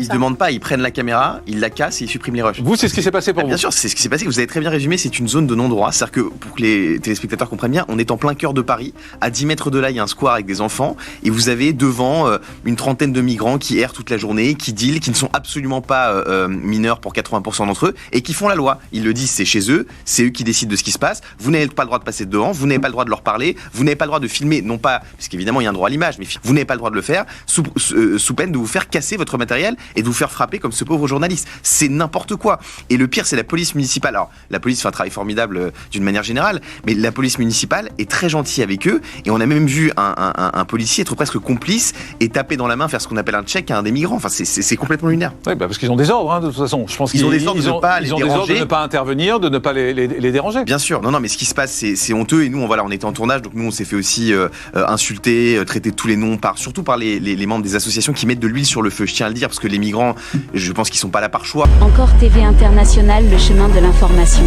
Ils demandent pas, ils prennent la caméra, ils la cassent et ils suppriment les rushs. Vous, c'est ce qui s'est passé pour vous? Bien sûr, c'est ce qui s'est passé. Vous avez très bien résumé, c'est une zone de non-droit. C'est-à-dire que, pour que les téléspectateurs comprennent bien, on est en plein cœur de Paris. À 10 mètres de là, il y a un square avec des enfants. Et vous avez devant une trentaine de migrants qui errent toute la journée, qui dealent, qui ne sont absolument pas mineurs pour 80% d'entre eux, et qui font la loi. Ils le disent, c'est chez eux, c'est eux qui décident de ce qui se passe. Vous n'avez pas le droit de passer devant, vous n'avez pas le droit de leur parler, vous n'avez pas le droit de filmer, non pas, parce qu'évidemment il y a un droit à l'image, mais vous n'avez pas le droit de le faire, sous peine de vous faire casser votre matériel et de vous faire frapper comme ce pauvre journaliste. C'est n'importe quoi. Et le pire, c'est la police municipale. Alors, la police fait un travail formidable d'une manière générale, mais la police municipale est très gentille avec eux, et on a même vu un policier être presque complice et taper dans la main, faire ce qu'on appelle un check à un des migrants. Enfin, c'est complètement lunaire. Oui, parce qu'ils ont des ordres, de toute façon. Je pense qu'ils ont des ordres de ne pas les déranger. Ils ont des ordres de ne pas intervenir, de ne pas les déranger. Bien sûr. Non, mais ce qui se passe, c'est honteux. Et nous, on était en tournage, donc nous, on s'est fait aussi insulter, traiter de tous les noms, surtout par les membres des associations qui mettent de l'huile sur le feu. Je tiens à le dire, parce que les migrants, je pense qu'ils sont pas là par choix. Encore TV International, le chemin de l'information.